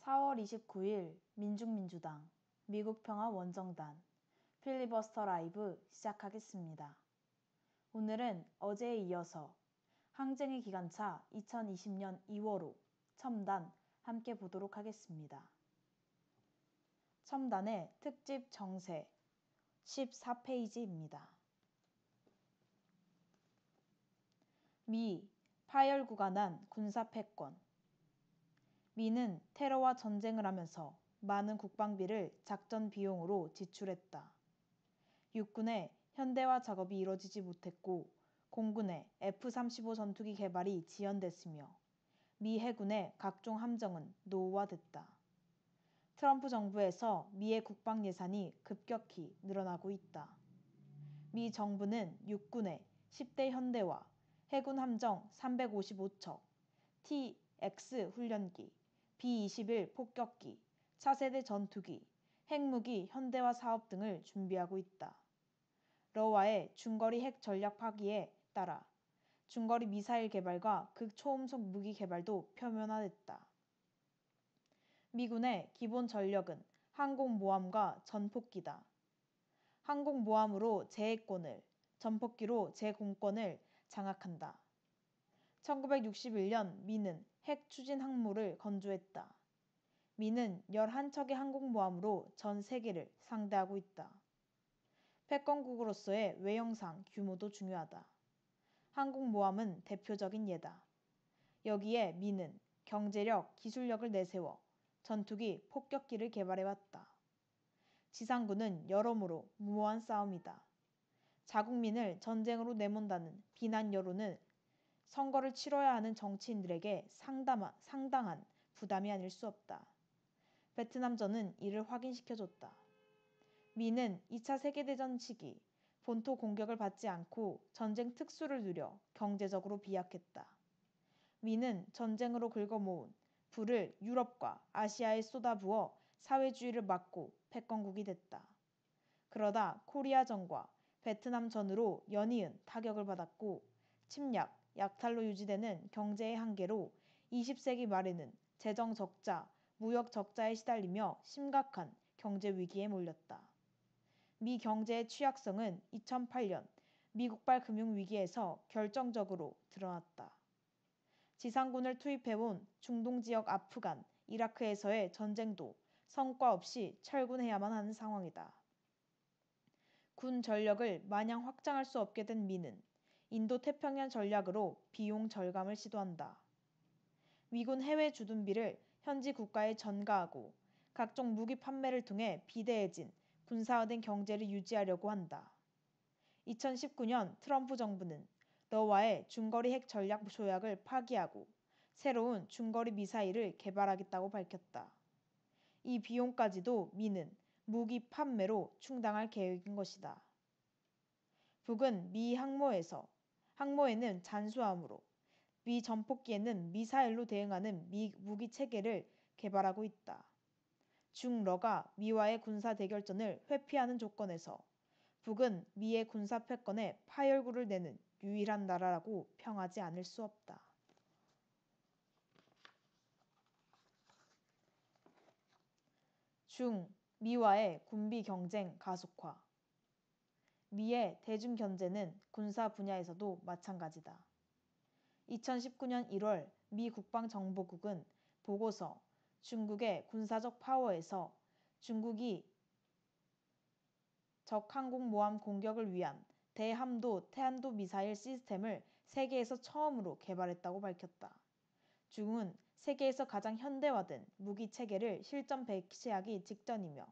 4월 29일 민중민주당, 미국평화원정단, 필리버스터 라이브 시작하겠습니다. 오늘은 어제에 이어서 항쟁의 기관차 2020년 2월호 첨단 함께 보도록 하겠습니다. 첨단의 특집 정세 14페이지입니다. 미, 파열구가 난 군사패권. 미는 테러와 전쟁을 하면서 많은 국방비를 작전 비용으로 지출했다. 육군의 현대화 작업이 이뤄지지 못했고 공군의 F-35 전투기 개발이 지연됐으며 미 해군의 각종 함정은 노후화됐다. 트럼프 정부에서 미의 국방 예산이 급격히 늘어나고 있다. 미 정부는 육군의 10대 현대화, 해군 함정 355척, T-X 훈련기, B-21 폭격기, 차세대 전투기, 핵무기 현대화 사업 등을 준비하고 있다. 러와의 중거리 핵 전략 파기에 따라 중거리 미사일 개발과 극초음속 무기 개발도 표면화됐다. 미군의 기본 전력은 항공모함과 전폭기다. 항공모함으로 제해권을, 전폭기로 제공권을 장악한다. 1961년 미는 핵 추진 항모를 건조했다. 미는 11척의 항공모함으로 전 세계를 상대하고 있다. 패권국으로서의 외형상 규모도 중요하다. 항공모함은 대표적인 예다. 여기에 미는 경제력, 기술력을 내세워 전투기, 폭격기를 개발해왔다. 지상군은 여러모로 무모한 싸움이다. 자국민을 전쟁으로 내몬다는 비난 여론은 선거를 치러야 하는 정치인들에게 상당한 부담이 아닐 수 없다. 베트남전은 이를 확인시켜줬다. 미는 2차 세계대전 시기 본토 공격을 받지 않고 전쟁 특수를 누려 경제적으로 비약했다. 미는 전쟁으로 긁어모은 부를 유럽과 아시아에 쏟아부어 사회주의를 막고 패권국이 됐다. 그러다 코리아전과 베트남전으로 연이은 타격을 받았고 침략, 약탈로 유지되는 경제의 한계로 20세기 말에는 재정 적자, 무역 적자에 시달리며 심각한 경제 위기에 몰렸다. 미 경제의 취약성은 2008년 미국발 금융위기에서 결정적으로 드러났다. 지상군을 투입해온 중동 지역 아프간, 이라크에서의 전쟁도 성과 없이 철군해야만 하는 상황이다. 군 전력을 마냥 확장할 수 없게 된 미는 인도 태평양 전략으로 비용 절감을 시도한다. 미군 해외 주둔비를 현지 국가에 전가하고 각종 무기 판매를 통해 비대해진 군사화된 경제를 유지하려고 한다. 2019년 트럼프 정부는 러와의 중거리 핵 전략 조약을 파기하고 새로운 중거리 미사일을 개발하겠다고 밝혔다. 이 비용까지도 미는 무기 판매로 충당할 계획인 것이다. 북은 미 항모에는 잠수함으로, 미 전폭기에는 미사일로 대응하는 미 무기 체계를 개발하고 있다. 중러가 미와의 군사 대결전을 회피하는 조건에서 북은 미의 군사 패권에 파열구를 내는 유일한 나라라고 평하지 않을 수 없다. 중, 미와의 군비 경쟁 가속화. 미의 대중견제는 군사 분야에서도 마찬가지다. 2019년 1월 미 국방정보국은 보고서 중국의 군사적 파워에서 중국이 적 항공모함 공격을 위한 대함도 태안도 미사일 시스템을 세계에서 처음으로 개발했다고 밝혔다. 중은 세계에서 가장 현대화된 무기 체계를 실전 배치하기 직전이며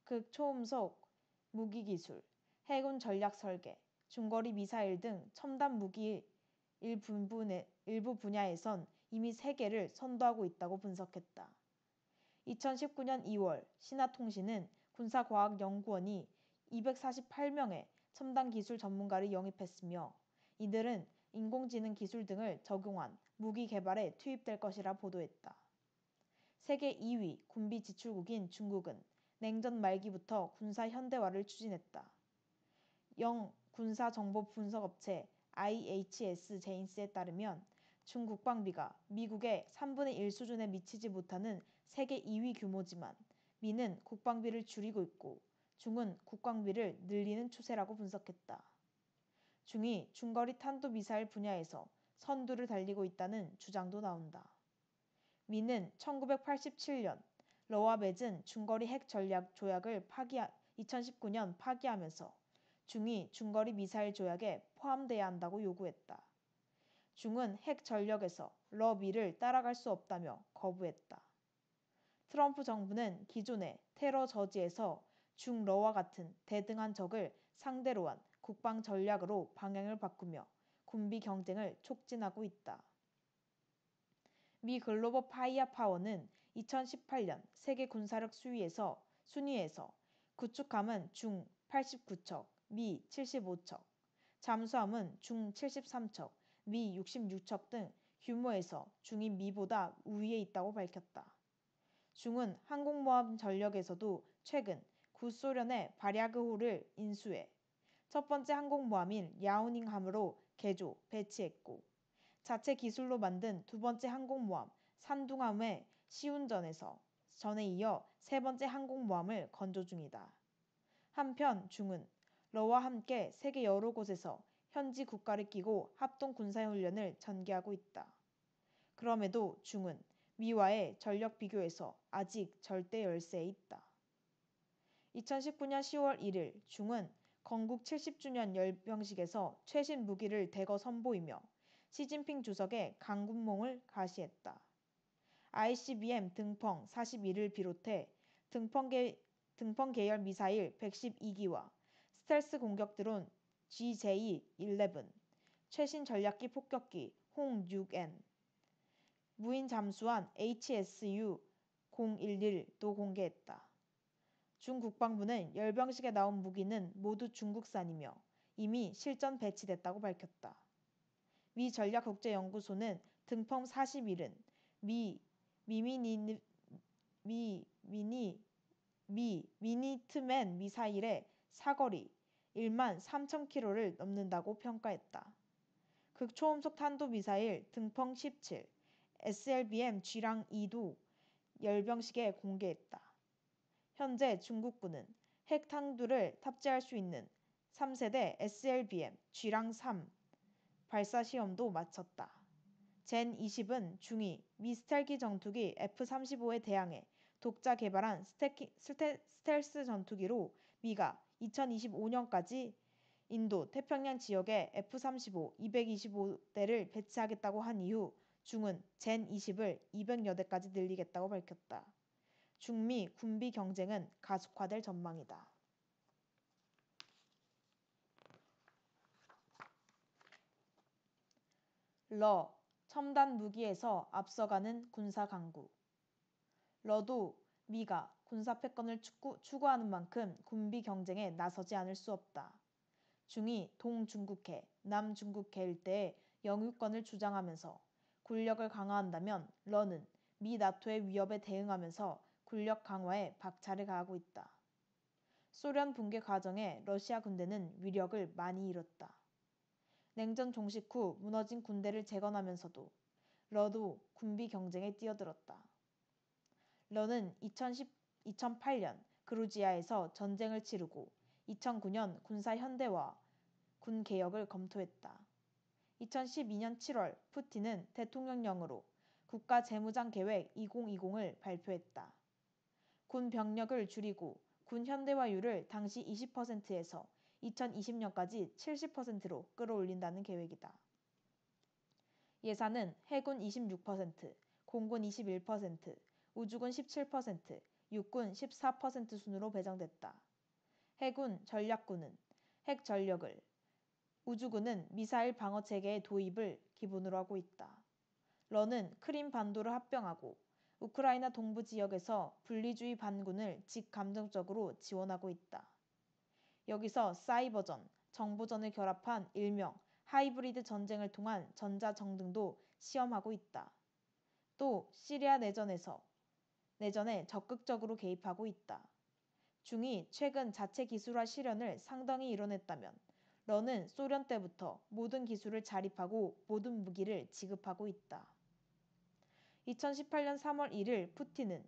극초음속 무기 기술, 해군 전략 설계, 중거리 미사일 등 첨단 무기 일부 분야에선 이미 세계를 선도하고 있다고 분석했다. 2019년 2월 신화통신은 군사과학연구원이 248명의 첨단 기술 전문가를 영입했으며 이들은 인공지능 기술 등을 적용한 무기 개발에 투입될 것이라 보도했다. 세계 2위 군비 지출국인 중국은 냉전 말기부터 군사 현대화를 추진했다. 영 군사정보 분석업체 IHS 제인스에 따르면 중 국방비가 미국의 3분의 1 수준에 미치지 못하는 세계 2위 규모지만 미는 국방비를 줄이고 있고 중은 국방비를 늘리는 추세라고 분석했다. 중이 중거리 탄도미사일 분야에서 선두를 달리고 있다는 주장도 나온다. 미는 1987년 러와 맺은 중거리 핵 전략 조약을 2019년 파기하면서 중이 중거리 미사일 조약에 포함돼야 한다고 요구했다. 중은 핵 전력에서 러 미를 따라갈 수 없다며 거부했다. 트럼프 정부는 기존의 테러 저지에서 중러와 같은 대등한 적을 상대로 한 국방 전략으로 방향을 바꾸며 군비 경쟁을 촉진하고 있다. 미 글로벌 파이어 파워는 2018년 세계 군사력 순위에서 구축함은 중 89척, 미 75척, 잠수함은 중 73척, 미 66척 등 규모에서 중이 미보다 우위에 있다고 밝혔다. 중은 항공모함 전력에서도 최근 구소련의 바랴그호를 인수해 첫 번째 항공모함인 야오닝함으로 개조, 배치했고 자체 기술로 만든 두 번째 항공모함 산둥함의 시운전에 이어 세 번째 항공모함을 건조 중이다. 한편 중은 러와 함께 세계 여러 곳에서 현지 국가를 끼고 합동 군사훈련을 전개하고 있다. 그럼에도 중은 미와의 전력 비교에서 아직 절대 열세에 있다. 2019년 10월 1일 중은 건국 70주년 열병식에서 최신 무기를 대거 선보이며 시진핑 주석의 강군몽을 가시했다. ICBM 등펑 41을 비롯해 등펑 계열 미사일 112기와 스텔스 공격 드론 GJ-11, 최신 전략기 폭격기 홍6N, 무인 잠수함 HSU-011도 공개했다. 중 국방부는 열병식에 나온 무기는 모두 중국산이며 이미 실전 배치됐다고 밝혔다. 미 전략국제연구소는 등펑 41은 미니트맨 미사일의 사거리 1만 3천 km를 넘는다고 평가했다. 극초음속 탄도미사일 등펑 17, SLBM G랑-2도 열병식에 공개했다. 현재 중국군은 핵탄두를 탑재할 수 있는 3세대 SLBM G랑-3 발사 시험도 마쳤다. 젠20은 중위 미 스텔기 전투기 F-35에 대항해 독자 개발한 스텔스 전투기로 미가 2025년까지 인도 태평양 지역에 F-35 225대를 배치하겠다고 한 이후 중은 젠20을 200여 대까지 늘리겠다고 밝혔다. 중미 군비 경쟁은 가속화될 전망이다. 러, 첨단 무기에서 앞서가는 군사 강국. 러도 미가 군사 패권을 추구하는 만큼 군비 경쟁에 나서지 않을 수 없다. 중이 동중국해, 남중국해 일대의 영유권을 주장하면서 군력을 강화한다면 러는 미 나토의 위협에 대응하면서 군력 강화에 박차를 가하고 있다. 소련 붕괴 과정에 러시아 군대는 위력을 많이 잃었다. 냉전 종식 후 무너진 군대를 재건하면서도 러도 군비 경쟁에 뛰어들었다. 러는 2008년 그루지아에서 전쟁을 치르고 2009년 군사 현대화, 군 개혁을 검토했다. 2012년 7월 푸틴은 대통령령으로 국가재무장 계획 2020을 발표했다. 군 병력을 줄이고 군 현대화율을 당시 20%에서 2020년까지 70%로 끌어올린다는 계획이다. 예산은 해군 26%, 공군 21%, 우주군 17%, 육군 14% 순으로 배정됐다. 해군 전략군은 핵 전력을, 우주군은 미사일 방어 체계의 도입을 기본으로 하고 있다. 러는 크림 반도를 합병하고 우크라이나 동부 지역에서 분리주의 반군을 직감정적으로 지원하고 있다. 여기서 사이버전, 정보전을 결합한 일명 하이브리드 전쟁을 통한 전자정등도 시험하고 있다. 또 시리아 내전에 적극적으로 개입하고 있다. 중이 최근 자체 기술화 실현을 상당히 이뤄냈다면 러는 소련 때부터 모든 기술을 자립하고 모든 무기를 지급하고 있다. 2018년 3월 1일 푸틴은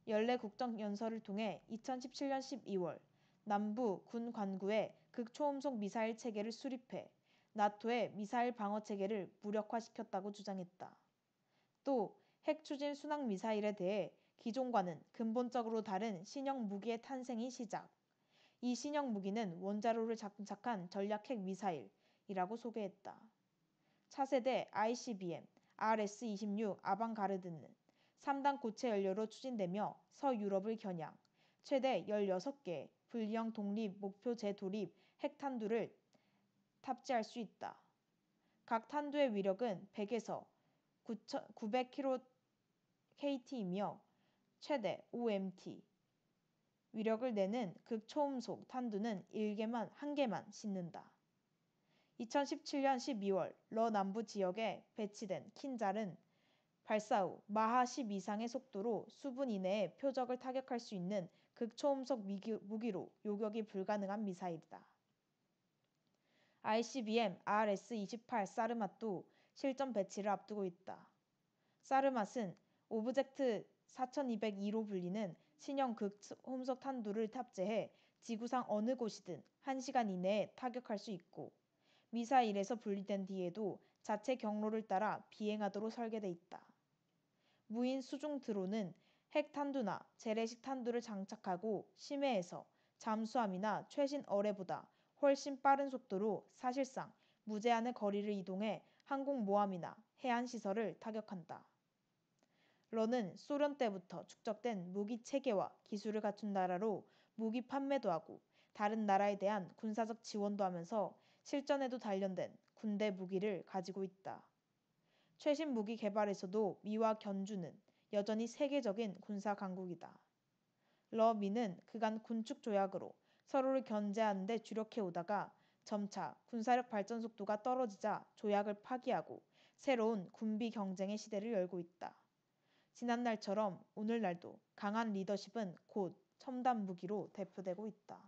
연례 국정연설을 통해 2017년 12월 남부 군 관구에 극초음속 미사일 체계를 수립해 나토의 미사일 방어 체계를 무력화시켰다고 주장했다. 또 핵추진 순항 미사일에 대해 기존과는 근본적으로 다른 신형 무기의 탄생이 시작. 이 신형 무기는 원자로를 장착한 전략 핵 미사일이라고 소개했다. 차세대 ICBM, RS-26 아방가르드는 3단 고체 연료로 추진되며 서유럽을 겨냥 최대 16개 분리형 독립 목표 재도립 핵탄두를 탑재할 수 있다. 각 탄두의 위력은 100에서 900kT이며 최대 5mt 위력을 내는 극초음속 탄두는 1개만 싣는다. 2017년 12월 러 남부 지역에 배치된 킨잘은 발사 후 마하 10 이상의 속도로 수분 이내에 표적을 타격할 수 있는 극초음속 무기로 요격이 불가능한 미사일이다. ICBM RS-28 사르맛도 실전 배치를 앞두고 있다. 사르맛은 오브젝트 4202로 불리는 신형 극초음속 탄두를 탑재해 지구상 어느 곳이든 1시간 이내에 타격할 수 있고 미사일에서 분리된 뒤에도 자체 경로를 따라 비행하도록 설계돼 있다. 무인 수중 드론은 핵탄두나 재래식 탄두를 장착하고 심해에서 잠수함이나 최신 어뢰보다 훨씬 빠른 속도로 사실상 무제한의 거리를 이동해 항공모함이나 해안시설을 타격한다. 러는 소련 때부터 축적된 무기 체계와 기술을 갖춘 나라로 무기 판매도 하고 다른 나라에 대한 군사적 지원도 하면서 실전에도 단련된 군대 무기를 가지고 있다. 최신 무기 개발에서도 미와 견주는 여전히 세계적인 군사 강국이다. 러미는 그간 군축 조약으로 서로를 견제하는 데 주력해오다가 점차 군사력 발전 속도가 떨어지자 조약을 파기하고 새로운 군비 경쟁의 시대를 열고 있다. 지난날처럼 오늘날도 강한 리더십은 곧 첨단 무기로 대표되고 있다.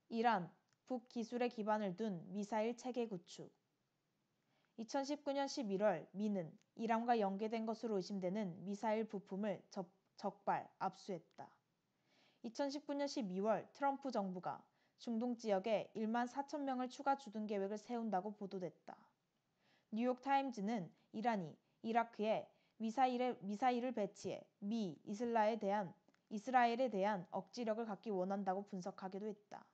이란, 북기술에 기반을 둔 미사일 체계 구축. 2019년 11월 미는 이란과 연계된 것으로 의심되는 미사일 부품을 적발, 압수했다. 2019년 12월 트럼프 정부가 중동 지역에 1만 4천 명을 추가 주둔 계획을 세운다고 보도됐다. 뉴욕타임즈는 이란이 이라크에 미사일을 배치해 이스라엘에 대한 억지력을 갖기 원한다고 분석하기도 했다.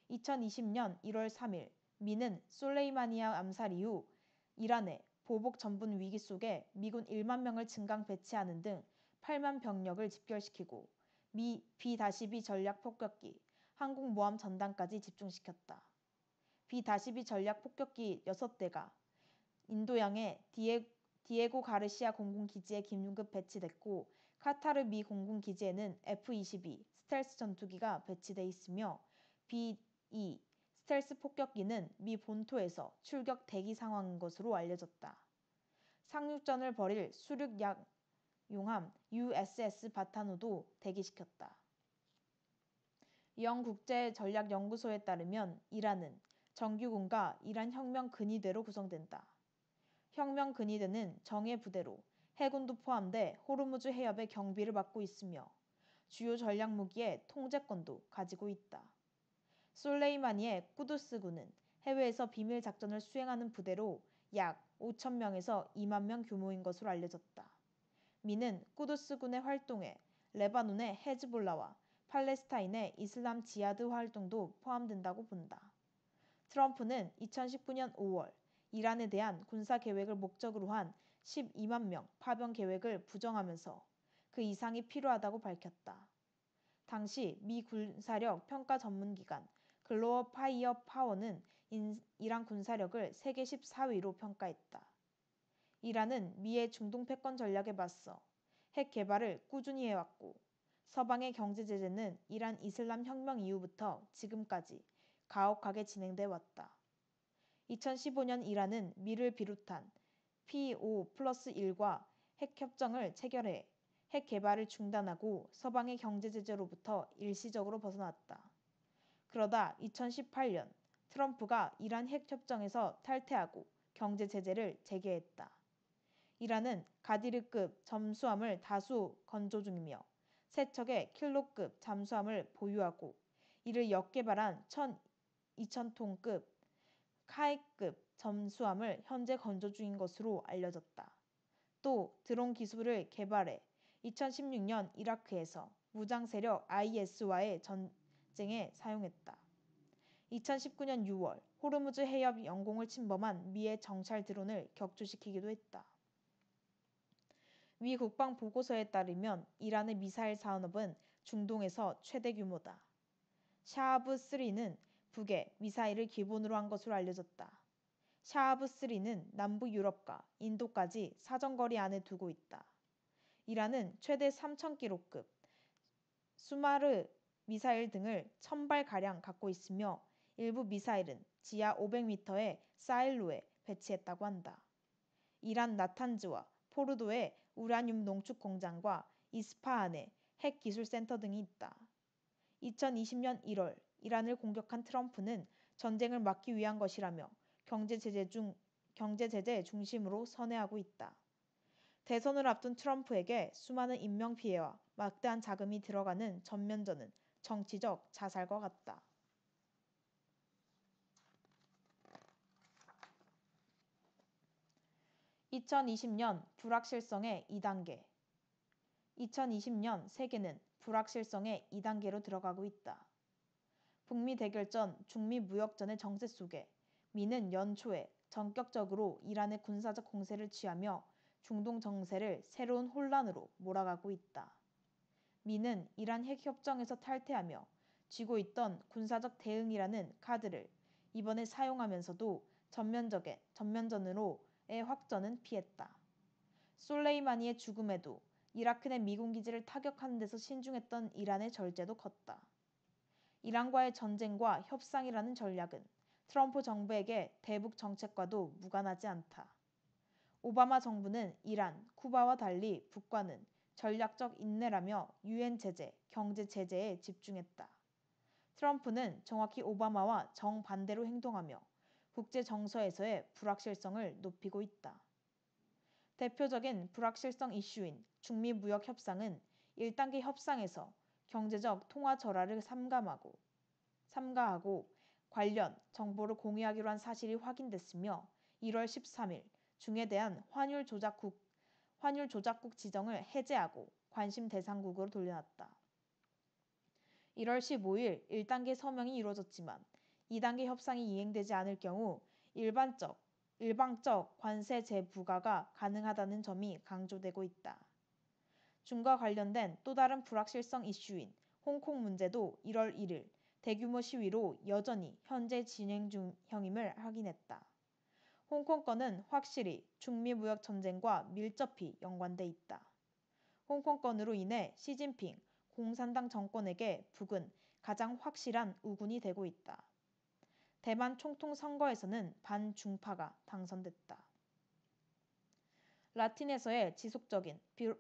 2020년 1월 3일 미는 솔레이마니아 암살 이후 이란의 보복 전분 위기 속에 미군 1만 명을 증강 배치하는 등 8만 병력을 집결시키고 미 B-2 전략 폭격기, 항공모함 전단까지 집중시켰다. B-2 전략 폭격기 6대가 인도양의 디에고 가르시아 공군기지에 긴급 배치됐고 카타르 미 공군기지에는 F-22 스텔스 전투기가 배치돼 있으며 B-2 스텔스 폭격기는 미 본토에서 출격 대기 상황인 것으로 알려졌다. 상륙전을 벌일 수륙 용함 USS 바타노도 대기시켰다. 영국제전략연구소에 따르면 이란은 정규군과 이란 혁명 근위대로 구성된다. 혁명 근위대는 정예 부대로 해군도 포함돼 호르무즈 해협의 경비를 맡고 있으며 주요 전략 무기의 통제권도 가지고 있다. 솔레이마니의 꾸두스군은 해외에서 비밀 작전을 수행하는 부대로 약 5천 명에서 2만 명 규모인 것으로 알려졌다. 미는 꾸두스군의 활동에 레바논의 헤즈볼라와 팔레스타인의 이슬람 지하드 활동도 포함된다고 본다. 트럼프는 2019년 5월 이란에 대한 군사 계획을 목적으로 한 12만 명 파병 계획을 부정하면서 그 이상이 필요하다고 밝혔다. 당시 미 군사력 평가 전문기관 글로벌 파이어 파워는 이란 군사력을 세계 14위로 평가했다. 이란은 미의 중동 패권 전략에 맞서 핵 개발을 꾸준히 해왔고 서방의 경제 제재는 이란 이슬람 혁명 이후부터 지금까지 가혹하게 진행돼 왔다. 2015년 이란은 미를 비롯한 P5+1과 핵협정을 체결해 핵 개발을 중단하고 서방의 경제 제재로부터 일시적으로 벗어났다. 그러다 2018년 트럼프가 이란 핵 협정에서 탈퇴하고 경제 제재를 재개했다. 이란은 가디르급 잠수함을 다수 건조 중이며 세 척의 킬로급 잠수함을 보유하고 이를 역개발한 2,000톤급 카이급 잠수함을 현재 건조 중인 것으로 알려졌다. 또 드론 기술을 개발해 2016년 이라크에서 무장 세력 IS와의 전쟁에 사용했다. 2019년 6월 호르무즈 해협 영공을 침범한 미의 정찰 드론을 격추시키기도 했다. 미 국방 보고서에 따르면 이란의 미사일 산업은 중동에서 최대 규모다. 샤하브3는 북에 미사일을 기본으로 한 것으로 알려졌다. 샤하브3는 남부 유럽과 인도까지 사정거리 안에 두고 있다. 이란은 최대 3,000km급 수마르 미사일 등을 1,000발가량 갖고 있으며 일부 미사일은 지하 500m의 사일로에 배치했다고 한다. 이란 나탄즈와 포르도에 우라늄 농축 공장과 이스파한에 핵 기술센터 등이 있다. 2020년 1월 이란을 공격한 트럼프는 전쟁을 막기 위한 것이라며 경제 제재 중심으로 선회하고 있다. 대선을 앞둔 트럼프에게 수많은 인명피해와 막대한 자금이 들어가는 전면전은 정치적 자살과 같다. 2020년 불확실성의 2단계 2020년 세계는 불확실성의 2단계로 들어가고 있다. 북미 대결 전 중미 무역전의 정세 속에 미는 연초에 전격적으로 이란의 군사적 공세를 취하며 중동 정세를 새로운 혼란으로 몰아가고 있다. 미는 이란 핵협정에서 탈퇴하며 쥐고 있던 군사적 대응이라는 카드를 이번에 사용하면서도 전면전으로의 확전은 피했다. 솔레이마니의 죽음에도 이라크 내 미군 기지를 타격하는 데서 신중했던 이란의 절제도 컸다. 이란과의 전쟁과 협상이라는 전략은 트럼프 정부에게 대북 정책과도 무관하지 않다. 오바마 정부는 이란, 쿠바와 달리 북과는 전략적 인내라며 유엔 제재, 경제 제재에 집중했다. 트럼프는 정확히 오바마와 정반대로 행동하며 국제 정서에서의 불확실성을 높이고 있다. 대표적인 불확실성 이슈인 중미 무역 협상은 1단계 협상에서 경제적 통화 절하를 삼가하고 관련 정보를 공유하기로 한 사실이 확인됐으며 1월 13일 중에 대한 환율 조작국 지정을 해제하고 관심 대상국으로 돌려놨다. 1월 15일 1단계 서명이 이루어졌지만 2단계 협상이 이행되지 않을 경우 일방적 관세 재부과가 가능하다는 점이 강조되고 있다. 중과 관련된 또 다른 불확실성 이슈인 홍콩 문제도 1월 1일 대규모 시위로 여전히 현재 진행 중형임을 확인했다. 홍콩 건은 확실히 중미 무역 전쟁과 밀접히 연관돼 있다. 홍콩 건으로 인해 시진핑 공산당 정권에게 북은 가장 확실한 우군이 되고 있다. 대만 총통 선거에서는 반중파가 당선됐다. 라틴에서의 지속적인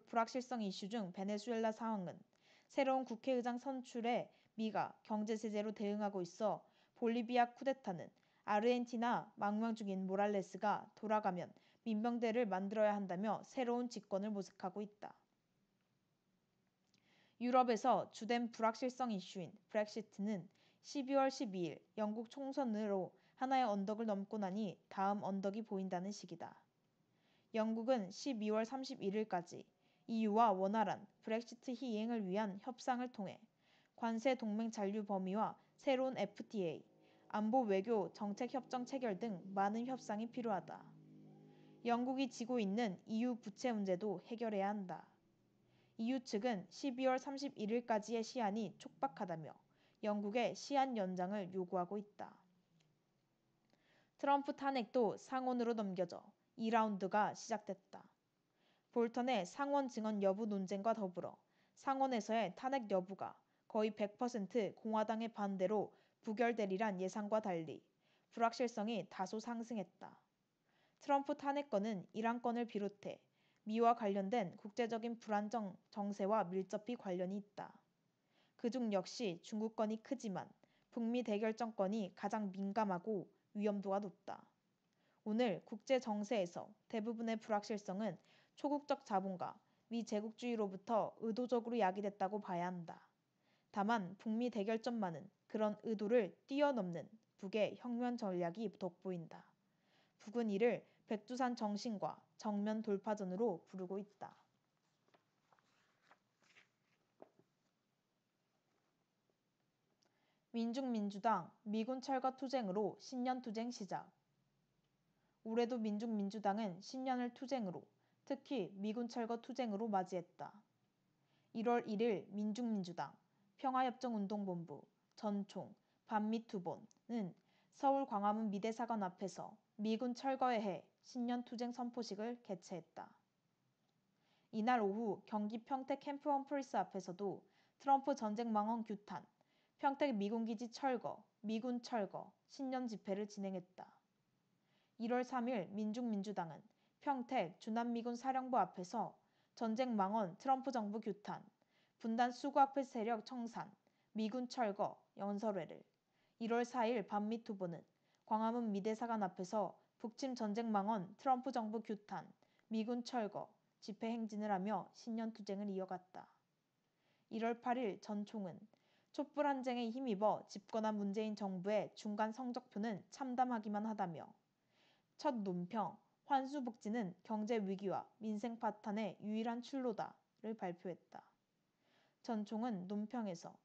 불확실성 이슈 중 베네수엘라 상황은 새로운 국회의장 선출에 미가 경제 제재로 대응하고 있어 볼리비아 쿠데타는 아르헨티나 망명 중인 모랄레스가 돌아가면 민병대를 만들어야 한다며 새로운 집권을 모색하고 있다. 유럽에서 주된 불확실성 이슈인 브렉시트는 12월 12일 영국 총선으로 하나의 언덕을 넘고 나니 다음 언덕이 보인다는 식이다. 영국은 12월 31일까지 EU와 원활한 브렉시트 이행을 위한 협상을 통해 관세 동맹 잔류 범위와 새로운 FTA, 안보 외교 정책 협정 체결 등 많은 협상이 필요하다. 영국이 지고 있는 EU 부채 문제도 해결해야 한다. EU 측은 12월 31일까지의 시한이 촉박하다며 영국의 시한 연장을 요구하고 있다. 트럼프 탄핵도 상원으로 넘겨져 2라운드가 시작됐다. 볼턴의 상원 증언 여부 논쟁과 더불어 상원에서의 탄핵 여부가 거의 100% 공화당의 반대로 부결되리란 예상과 달리 불확실성이 다소 상승했다. 트럼프 탄핵건은 이란 건을 비롯해 미와 관련된 국제적인 불안 정세와 밀접히 관련이 있다. 그중 역시 중국권이 크지만 북미 대결 정권이 가장 민감하고 위험도가 높다. 오늘 국제 정세에서 대부분의 불확실성은 초국적 자본과 미제국주의로부터 의도적으로 야기됐다고 봐야 한다. 다만 북미 대결점만은 그런 의도를 뛰어넘는 북의 혁명 전략이 돋보인다. 북은 이를 백두산 정신과 정면 돌파전으로 부르고 있다. 민중민주당 미군 철거 투쟁으로 신년 투쟁 시작. 올해도 민중민주당은 신년을 투쟁으로, 특히 미군 철거 투쟁으로 맞이했다. 1월 1일 민중민주당 평화협정운동본부 전총 반미투본은 서울 광화문 미대사관 앞에서 미군 철거의 해 신년 투쟁 선포식을 개최했다. 이날 오후 경기 평택 캠프 험프리스 앞에서도 트럼프 전쟁 망언 규탄, 평택 미군기지 철거, 미군 철거, 신년 집회를 진행했다. 1월 3일 민중민주당은 평택 주남미군 사령부 앞에서 전쟁 망언 트럼프 정부 규탄, 분단 수구학회 세력 청산, 미군 철거 연설회를, 1월 4일 반미투보는 광화문 미대사관 앞에서 북침 전쟁 망언 트럼프 정부 규탄, 미군 철거 집회 행진을 하며 신년투쟁을 이어갔다. 1월 8일 전총은 촛불 항쟁에 힘입어 집권한 문재인 정부의 중간 성적표는 참담하기만 하다며 첫 논평, 환수복지는 경제 위기와 민생 파탄의 유일한 출로다를 발표했다. 전총은 논평에서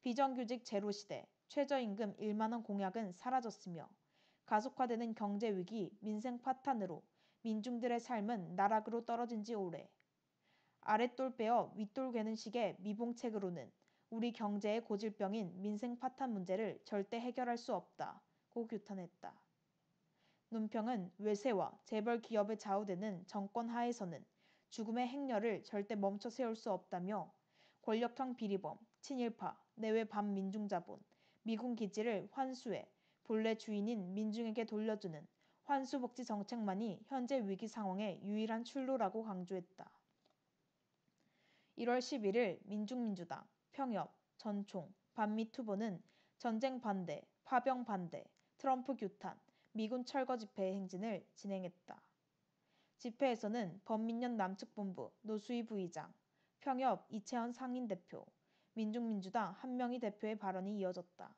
비정규직 제로시대, 최저임금 1만원 공약은 사라졌으며 가속화되는 경제위기, 민생 파탄으로 민중들의 삶은 나락으로 떨어진 지 오래. 아랫돌 빼어 윗돌 괴는 식의 미봉책으로는 우리 경제의 고질병인 민생 파탄 문제를 절대 해결할 수 없다고 규탄했다. 논평은 외세와 재벌 기업에 좌우되는 정권 하에서는 죽음의 행렬을 절대 멈춰 세울 수 없다며 권력형 비리범, 친일파, 내외 반민중자본, 미군 기지를 환수해 본래 주인인 민중에게 돌려주는 환수복지 정책만이 현재 위기 상황의 유일한 출로라고 강조했다. 1월 11일 민중민주당, 평협, 전총, 반미투보는 전쟁 반대, 파병 반대, 트럼프 규탄, 미군 철거 집회 행진을 진행했다. 집회에서는 범민련 남측본부 노수희 부의장, 평협 이채헌 상임대표, 민중민주당 한명희 대표의 발언이 이어졌다.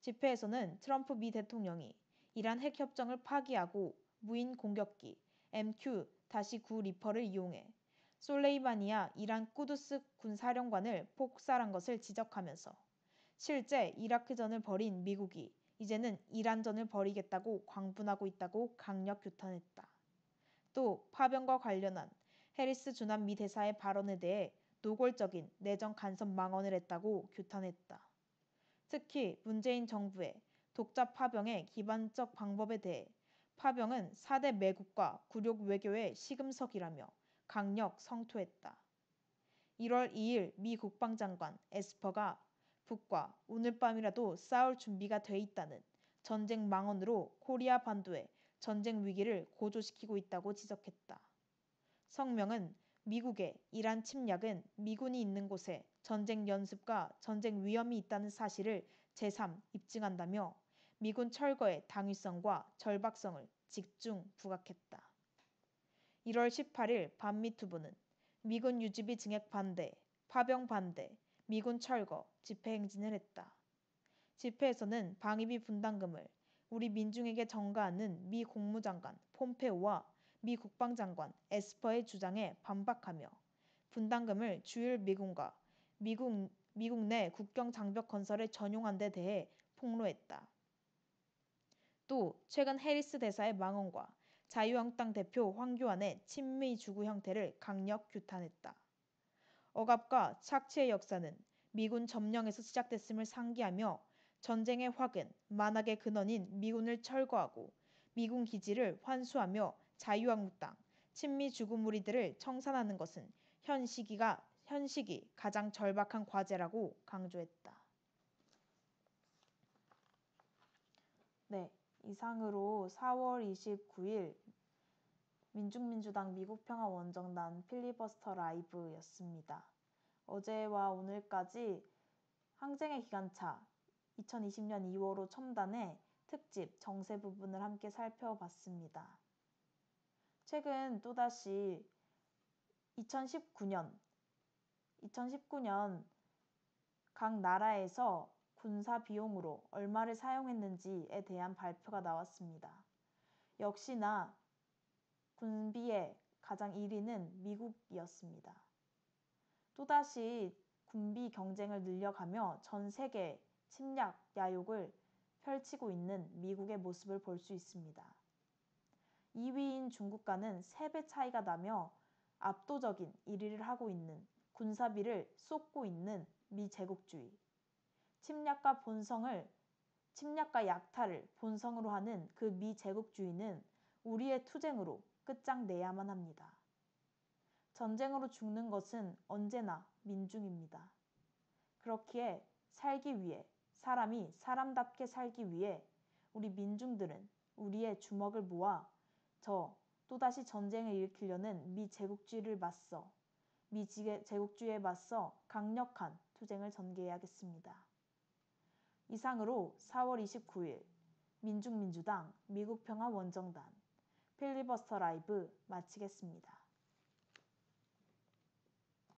집회에서는 트럼프 미 대통령이 이란 핵협정을 파기하고 무인 공격기 MQ-9 리퍼를 이용해 솔레이마니아 이란 꾸두스 군사령관을 폭살한 것을 지적하면서 실제 이라크전을 벌인 미국이 이제는 이란전을 벌이겠다고 광분하고 있다고 강력 규탄했다. 또 파병과 관련한 해리스 주남 미 대사의 발언에 대해 노골적인 내정 간섭 망언을 했다고 규탄했다. 특히 문재인 정부의 독자 파병의 기반적 방법에 대해 파병은 4대 매국과 굴욕 외교의 시금석이라며 강력 성토했다. 1월 2일 미 국방장관 에스퍼가 북과 오늘 밤이라도 싸울 준비가 돼 있다는 전쟁 망언으로 코리아 반도의 전쟁 위기를 고조시키고 있다고 지적했다. 성명은 미국의 이란 침략은 미군이 있는 곳에 전쟁 연습과 전쟁 위험이 있다는 사실을 제3 입증한다며 미군 철거의 당위성과 절박성을 집중 부각했다. 1월 18일 반미투보는 미군 유지비 증액 반대, 파병 반대, 미군 철거 집회 행진을 했다. 집회에서는 방위비 분담금을 우리 민중에게 전가하는 미 국무장관 폼페오와 미 국방장관 에스퍼의 주장에 반박하며 분담금을 주일 미군과 미국 내 국경 장벽 건설에 전용한 데 대해 폭로했다. 또 최근 해리스 대사의 망언과 자유한국당 대표 황교안의 친미 주구 형태를 강력 규탄했다. 억압과 착취의 역사는 미군 점령에서 시작됐음을 상기하며 전쟁의 확은 만악의 근원인 미군을 철거하고 미군 기지를 환수하며 자유한국당, 친미 주구 무리들을 청산하는 것은 현 시기 가장 절박한 과제라고 강조했다. 네, 이상으로 4월 29일 민중민주당 미국평화원정단 필리버스터 라이브였습니다. 어제와 오늘까지 항쟁의 기관차 2020년 2월호 첨단의 특집 정세 부분을 함께 살펴봤습니다. 최근 또다시 2019년 각 나라에서 군사 비용으로 얼마를 사용했는지에 대한 발표가 나왔습니다. 역시나 군비의 가장 1위는 미국이었습니다. 또다시 군비 경쟁을 늘려가며 전 세계 침략 야욕을 펼치고 있는 미국의 모습을 볼 수 있습니다. 2위인 중국과는 3배 차이가 나며 압도적인 1위를 하고 있는 군사비를 쏟고 있는 미제국주의, 침략과 약탈을 본성으로 하는 그 미제국주의는 우리의 투쟁으로 끝장내야만 합니다. 전쟁으로 죽는 것은 언제나 민중입니다. 그렇기에 사람이 사람답게 살기 위해 우리 민중들은 우리의 주먹을 모아 또다시 전쟁을 일으키려는 미제국주의에 맞서 강력한 투쟁을 전개해야겠습니다. 이상으로 4월 29일 민중민주당 미국평화원정단 필리버스터 라이브 마치겠습니다.